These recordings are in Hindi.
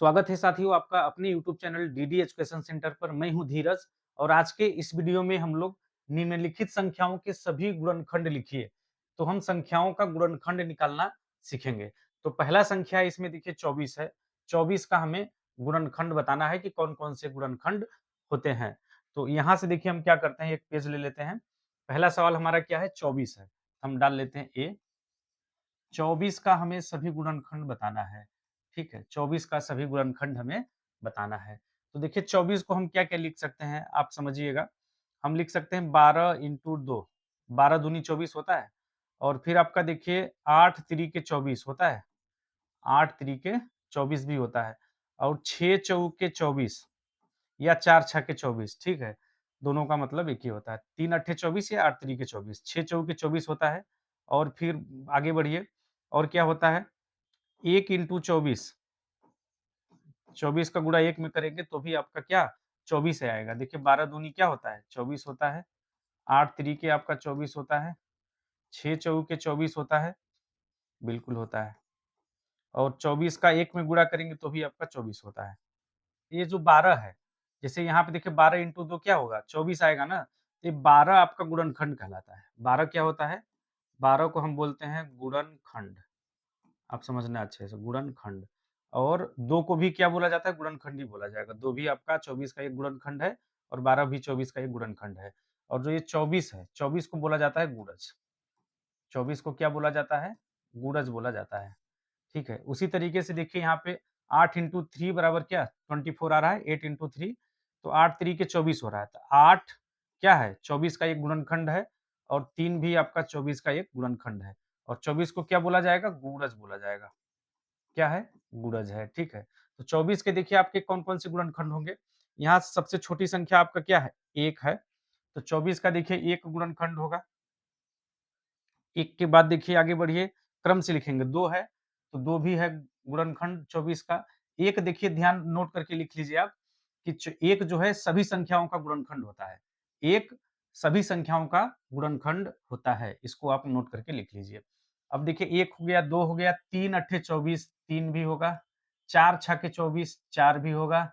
स्वागत है साथियों आपका अपने YouTube channel DD education centre पर। मैं हूं धीरज और आज के इस वीडियो में हम लोग निम्नलिखित संख्याओं के सभी गुणनखंड लिखिए। तो हम संख्याओं का गुणनखंड निकालना सीखेंगे। तो पहला संख्या इसमें देखिए 24 है। 24 का हमें गुणनखंड बताना है कि कौन कौन से गुणनखंड होते हैं। तो यहाँ से देखिए हम क्या करते हैं, एक पेज ले लेते हैं। पहला सवाल हमारा क्या है, 24 है। हम डाल लेते हैं ए। 24 का हमें सभी गुणनखंड बताना है। ठीक है, 24 का सभी गुणनखंड हमें बताना है। तो देखिए 24 को हम क्या-क्या लिख सकते हैं, आप समझिएगा। हम लिख सकते हैं 12 इंटू 2, 12 दूनी 24 होता है। और फिर आपका देखिए 8 तिरिके 24 होता है, 8 तिरिके 24 भी होता है। और 6 चौके 24 या 4 छक्के 24, ठीक है। दोनों का मतलब एक ही होता है। 3 अट्ठे 24 या 8 तिरिके 24, 6 चौके 24 होता है। और फिर आगे बढ़िए, और क्या होता है, 1 इंटू 24, 24 का गुणा 1 में करेंगे तो भी आपका क्या 24 ही आएगा। देखिए 12 दूनी क्या होता है, 24 होता है। 8 तिरिके आपका 24 होता है। 6 चौके 24 होता है, बिल्कुल होता है। और 24 का 1 में गुणा करेंगे तो भी आपका 24 होता है। ये जो 12 है, जैसे यहाँ पे देखिए 12 इंटू 2 क्या होगा, 24 आएगा ना। तो ये 12 आपका गुणनखंड कहलाता है। 12 क्या होता है, 12 को हम बोलते हैं गुणनखंड। आप समझना अच्छे से, गुणनखंड। और 2 को भी क्या बोला जाता है, गुणनखंड ही बोला जाएगा। 2 भी आपका 24 का एक गुणनखंड है और 12 भी 24 का एक गुणनखंड है। और जो ये 24 है, 24 को बोला जाता है गुणज। 24 को क्या बोला जाता है, गुणज बोला जाता है। ठीक है, उसी तरीके से देखिए यहाँ पे 8 इंटू 3 बराबर क्या 24 आ रहा है। 8 इंटू 3 तो 8 तिरिके 24 हो रहा है। तो 8 क्या है, 24 का एक गुणनखंड है। और 3 भी आपका 24 का एक गुणनखंड है। और 24 को क्या बोला जाएगा, गुणज बोला जाएगा। क्या है, गुणज है। ठीक है, तो 24 के देखिए आपके कौन-कौन से गुणनखंड होंगे। यहाँ सबसे छोटी संख्या आपका क्या है, 1 है। तो 24 का देखिए 1 गुणनखंड होगा। 1 के बाद देखिए आगे बढ़िए, क्रम से लिखेंगे। 2 है, तो 2 भी है गुणनखंड 24 का। 1 देखिए ध्यान नोट करके लिख लीजिए आप कि 1 जो है सभी संख्याओं का गुणनखंड होता है। 1 सभी संख्याओं का गुणनखंड होता है। इसको आप नोट करके लिख लीजिए। अब देखिए 1 हो गया, 2 हो गया, 3 अट्ठे 24, 3 भी होगा। 4 छक्के 24, 4 भी होगा।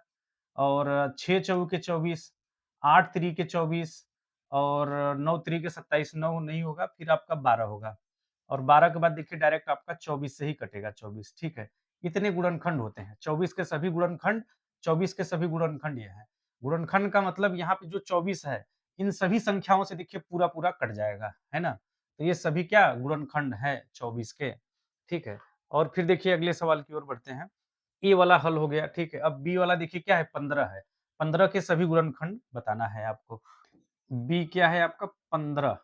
और 6 चौके 24, 8 तिरिके 24 और 9 तिरिके 27, 9 नहीं होगा, फिर आपका 12 होगा। और 12 के बाद देखिए डायरेक्ट आपका 24 से ही कटेगा 24, ठीक है। इतने गुणनखंड होते हैं। 24 के सभी गुणनखंड, 24 के सभी गुणनखंड ये हैं। गुणनखंड का मतलब यहाँ पे जो 24 है, इन सभी संख्याओं से देखिए पूरा-पूरा कट जाएगा, है ना? तो ये सभी क्या गुणनखंड है 24 के, ठीक है। और फिर देखिए अगले सवाल की ओर बढ़ते हैं। ए वाला हल हो गया, ठीक है। अब बी वाला देखिए क्या है, 15 है। 15 के सभी गुणनखंड बताना है आपको। बी क्या है आपका, 15।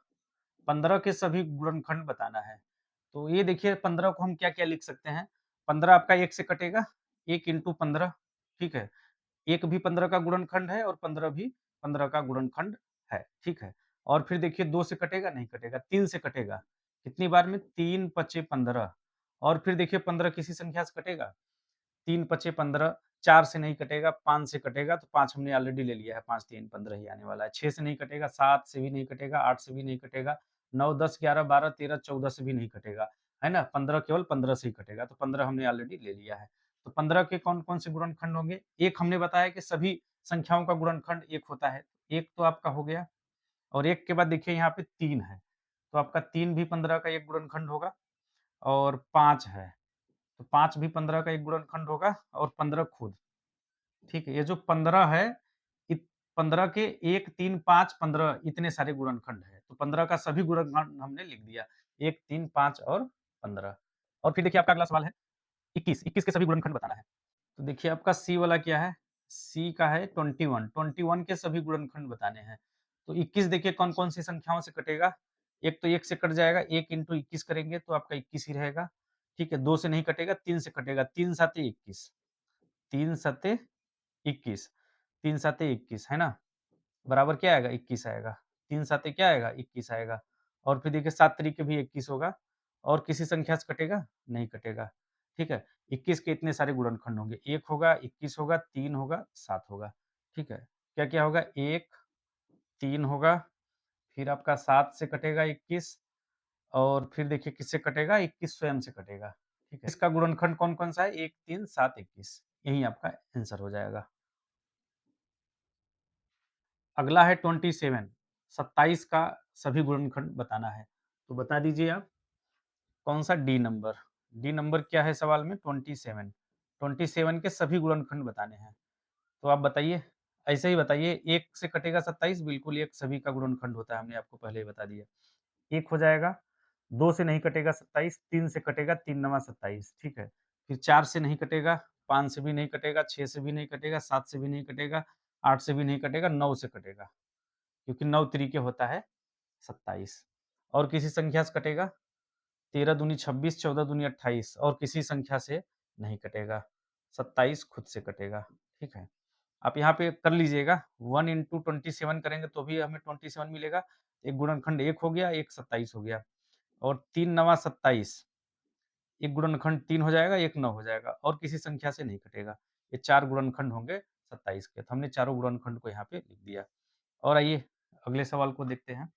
15 के सभी गुणनखंड बताना है। तो ये देखिए 15 को हम क्या-क्या लिख सकते हैं। 15 आपका 1 से कटेगा, 1 इंटू 15, ठीक है। 1 भी 15 का गुणनखंड है और 15 भी 15 का गुणनखंड है, ठीक है। और फिर देखिए 2 से कटेगा, नहीं कटेगा, 3 से कटेगा। कितनी बार में, 3 पचे 15। और फिर देखिए 15 किसी संख्या से कटेगा, 3 पचे 15, 4 से नहीं कटेगा, 5 से कटेगा। तो 5 हमने ऑलरेडी ले लिया है, 5 3 15 ही आने वाला है। 6 से नहीं कटेगा, 7 से भी नहीं कटेगा, 8 से भी नहीं कटेगा, 9 10 11 12 13 14 से भी नहीं कटेगा, है ना? 15 केवल 15 से ही कटेगा, तो 15 हमने ऑलरेडी ले लिया है। तो 15 के कौन-कौन से गुणनखंड होंगे? एक हमने बताया कि सभी संख्याओं का गुणनखंड 1 होता है, 1 तो आपका हो गया। और 1 के बाद देखिए यहाँ पे 3 है, तो आपका 3 भी 15 का एक गुणनखंड होगा। और 5 है, तो 5 भी 15 का एक गुणनखंड होगा और 15 खुद, ठीक है। ये जो 15 है, इत 15 के 1, 3, 5, 15 इतने सारे गुणनखंड हैं। तो 15 का सभी गुणनखंड हमने लिख दिया, 1, 3, 5 और 15। और फिर देखिए आपका अगला सवाल है 21, 21 के सभी गुणनखंड बताना है। तो देखिए आपका सी वाला क्या है, सी का है 21, 21 के सभी गुणनखंड बताने हैं। तो 21 देखिए कौन-कौन सी संख्याओं से कटेगा, एक तो 1 से कट जाएगा, 1 इंटू 21 करेंगे तो आपका 21 ही रहेगा, ठीक है। 2 से नहीं कटेगा, 3 से कटेगा, 3 साते 21, 3 सत्ते 21, 3 साते 21, है ना? बराबर क्या आएगा, 21 आएगा। 3 साते क्या आएगा, 21 आएगा। और फिर देखिए 7 तरीके भी 21 होगा। और किसी संख्या से कटेगा? नहीं कटेगा, ठीक है। 21 के इतने सारे गुणनखंड होंगे, 1 होगा, 21 होगा, 3 होगा, 7 होगा, ठीक है। क्या-क्या होगा, 1, 3 होगा, फिर आपका 7 से कटेगा 21। और फिर देखिए किससे कटेगा, 21 स्वयं से कटेगा, ठीक है। इसका गुणनखंड कौन-कौन सा है, 1, 3, 7, 21। यही आपका आंसर हो जाएगा। अगला है 27, 27 का सभी गुणनखंड बताना है। तो बता दीजिए आप कौन सा डी नंबर। डी नंबर क्या है सवाल में? 27। 27 के सभी गुणनखंड बताने हैं। तो आप बताइए, ऐसे ही बताइए। 1 से कटेगा 27, बिल्कुल 1 सभी का गुणनखंड होता है, हमने आपको पहले ही बता दिया। 1 हो जाएगा, 2 से नहीं कटेगा 27, 3 से कटेगा, 3 नवा 27, ठीक है। फिर 4 से नहीं कटेगा, 5 से भी नहीं कटेगा, 6 से भी नहीं कटेगा, 7 से भी नहीं कटेगा, 8 से भी नहीं कटेगा, 9 से कटेगा, क्योंकि 9 तरीके होता है 27। और किसी संख्या से कटेगा? 13 दूनी 26, 14 दूनी 28, और किसी संख्या से नहीं कटेगा। 27 खुद से कटेगा, ठीक है। आप यहाँ पे कर लीजिएगा, 1 इंटू 27 करेंगे तो भी हमें 27 मिलेगा। एक गुणनखंड 1 हो गया, एक 27 हो गया, और 3 नवा 27, एक गुणनखंड 3 हो जाएगा, एक 9 हो जाएगा, और किसी संख्या से नहीं कटेगा। ये 4 गुणनखंड होंगे 27 के। तो हमने चारों गुणनखंड को यहाँ पे लिख दिया। और आइए अगले सवाल को देखते हैं।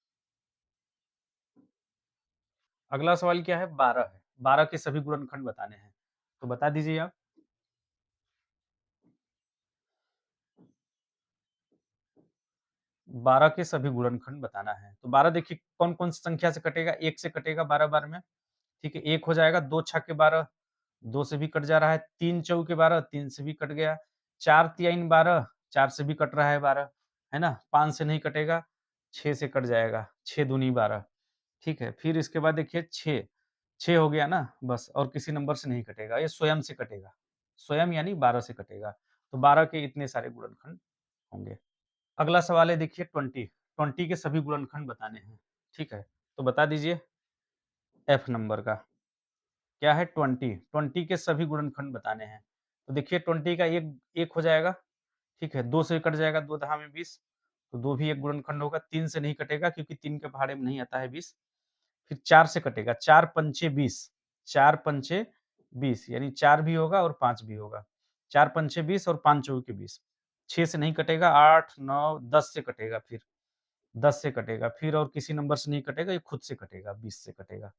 अगला सवाल क्या है? 12 है। 12 के सभी गुणनखंड बताने हैं। तो बता दीजिए आप। 12 के सभी गुणनखंड बताना है। तो 12 देखिए कौन-कौन सी संख्या से कटेगा? 1 से कटेगा 12 बार में, ठीक है। 1 हो जाएगा, 2 छक्के 12, 2 से भी कट जा रहा है, 3 चौके 12, 3 से भी कट गया, 4 तियाइन 12, 4 से भी कट रहा है 12, है ना? 5 से नहीं कटेगा, 6 से कट जाएगा, 6 दूनी 12, ठीक है। फिर इसके बाद देखिए 6, 6 हो गया ना बस, और किसी नंबर से नहीं कटेगा, ये स्वयं से कटेगा। स्वयं यानी 12 से कटेगा। तो 12 के इतने सारे गुणनखंड होंगे। अगला सवाल है देखिए 20, 20 के सभी गुणनखंड बताने हैं, ठीक है। तो बता दीजिए एफ नंबर का। क्या है? 20, 20 के सभी गुणनखंड बताने हैं। तो देखिए 20 का 1 1 हो जाएगा, ठीक है। 2 से कट जाएगा, 2 दहा में 20, तो 2 भी एक गुणनखंड होगा। 3 से नहीं कटेगा क्योंकि 3 के पहाड़े में नहीं आता है 20। फिर 4 से कटेगा, 4 पंचे 20, 4 पंचे 20 यानी 4 भी होगा और 5 भी होगा। 4 पंचे 20 और 5 चौके 20। 6 से नहीं कटेगा, 8, 9, 10 से कटेगा, फिर 10 से कटेगा, फिर और किसी नंबर से नहीं कटेगा, ये खुद से कटेगा, 20 से कटेगा,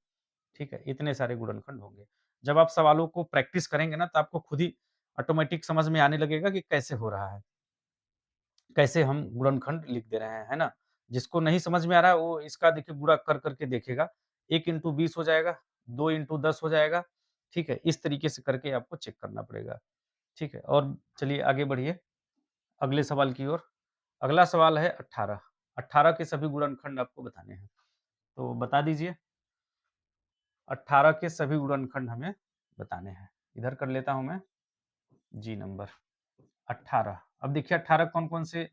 ठीक है। इतने सारे गुणनखंड होंगे। जब आप सवालों को प्रैक्टिस करेंगे ना, तो आपको खुद ही ऑटोमेटिक समझ में आने लगेगा कि कैसे हो रहा है, कैसे हम गुणनखंड लिख दे रहे हैं, है ना? जिसको नहीं समझ में आ रहा है, वो इसका देखिए गुणा कर करके देखेगा। 1 इंटू 20 हो जाएगा, 2 इंटू 10 हो जाएगा, ठीक है? इस तरीके से करके आपको चेक करना पड़ेगा, ठीक है? और चलिए आगे बढ़िए अगले सवाल की ओर। अगला सवाल है 18, 18 के सभी गुणनखंड आपको बताने हैं। तो बता दीजिए, 18 के सभी गुणनखंड हमें बताने हैं। इधर कर लेता हूँ मैं जी नंबर 18। अब देखिए 18 कौन-कौन से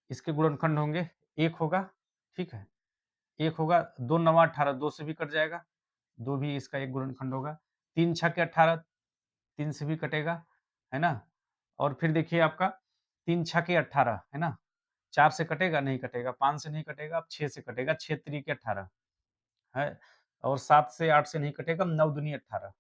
इसके गुणनखंड होंगे? 1 होगा, ठीक है। 1 होगा, 2 नवा 18, 2 से भी कट जाएगा, 2 भी इसका एक गुणनखंड होगा। 3 छक्के 18, 3 से भी कटेगा, है ना? और फिर देखिए आपका 3 छक्के 18, है ना? 4 से कटेगा? नहीं कटेगा, 5 से नहीं कटेगा, अब 6 से कटेगा, 6 त्रिके 18, है। और 7 से 8 से नहीं कटेगा, 9 दूनी 18,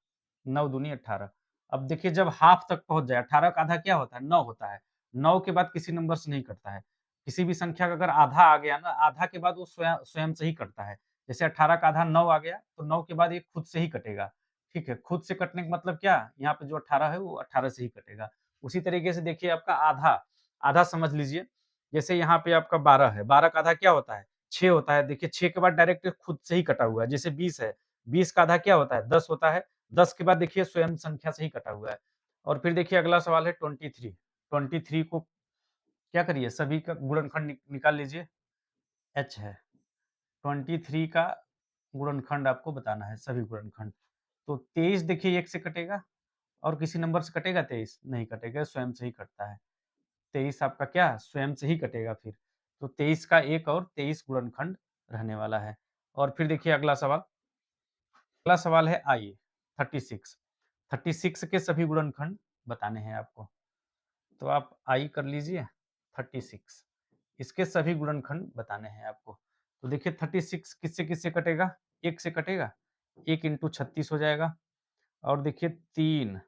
9 दूनी 18। अब देखिए जब हाफ तक पहुँच जाए, 18 का आधा क्या होता है? 9 होता है। 9 के बाद किसी नंबर से नहीं कटता है। किसी भी संख्या का अगर आधा आ गया ना, आधा के बाद वो स्वयं से ही कटता है। जैसे 18 का आधा 9 आ गया, तो 9 के बाद ये खुद से ही कटेगा, ठीक है। खुद से कटने का मतलब क्या? यहाँ पे जो 18 है वो 18 से ही कटेगा। उसी तरीके से देखिए आपका आधा, आधा समझ लीजिए। जैसे यहाँ पे आपका 12 है, 12 का आधा क्या होता है? 6 होता है। देखिए 6 के बाद डायरेक्ट खुद से ही कटा हुआ है। जैसे 20 है, 20 का आधा क्या होता है? 10 होता है। 10 के बाद देखिए स्वयं संख्या से ही कटा हुआ है। और फिर देखिए अगला सवाल है 23, 23 को क्या करिए, सभी का गुणनखंड निकाल लीजिए। एच है। 23 का गुणनखंड आपको बताना है, सभी गुणनखंड। तो 23 देखिए 1 से कटेगा, और किसी नंबर से कटेगा 23? नहीं कटेगा, स्वयं से ही कटता है। 23 आपका क्या? स्वयं से ही कटेगा फिर। तो 23 का 1 और 23 गुणनखंड रहने वाला है। और फिर देखिए अगला सवाल। अगला सवाल है आई, 36। 36 के सभी गुणनखंड बताने हैं आपको। तो आप आई कर लीजिए, 36, इसके सभी गुणनखंड बताने हैं आपको। तो देखिए 36 किससे-किससे कटेगा? 1 से कटेगा, 1 इंटू 36 हो जाएगा। और देखिए 3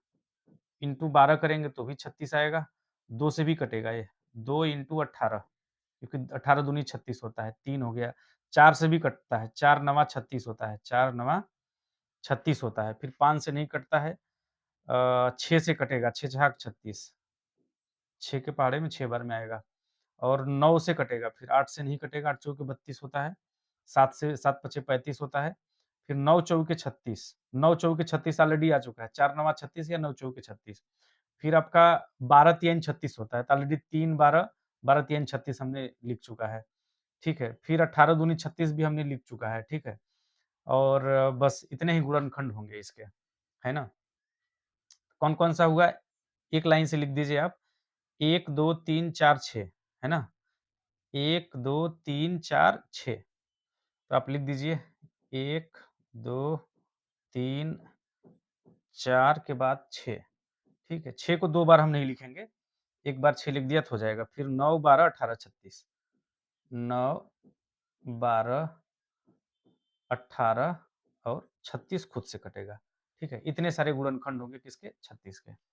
इंटू 12 करेंगे तो भी 36 आएगा। 2 से भी कटेगा ये, 2 इंटू 18, क्योंकि 18 दूनी 36 होता है, 3 हो गया। 4 से भी कटता है, 4 नवा 36 होता है, 4 नवा 36 होता है। फिर 5 से नहीं कटता है, 6 से कटेगा, 6 छहाक 36, 6 के पहाड़े में 6 बार में आएगा। और 9 से कटेगा, फिर 8 से नहीं कटेगा, 8 चौके 32 होता है, 7 से 7 पचे 35 होता है, फिर 9 चौके 36, 9 चौके 36 ऑलरेडी आ चुका है, 4 नवा 36 या 9 चौके 36। फिर आपका 12 तियाइन 36 होता है, तो ऑलरेडी 3 12, 12 तियाइन 36 हमने लिख चुका है, ठीक है। फिर 18 दूनी 36 भी हमने लिख चुका है, ठीक है। और बस इतने ही गुणनखंड होंगे इसके, है ना? कौन-कौन सा हुआ? एक लाइन से लिख दीजिए आप, 1 2 3 4 6, है ना? 1 2 3 4 6, तो आप लिख दीजिए 1 2 3 4 के बाद 6, ठीक है। 6 को 2 बार हम नहीं लिखेंगे, एक बार 6 लिख दिया तो हो जाएगा। फिर 9 12 18 36, 9 12 18 और 36 खुद से कटेगा, ठीक है। इतने सारे गुणनखंड होंगे किसके? 36 के।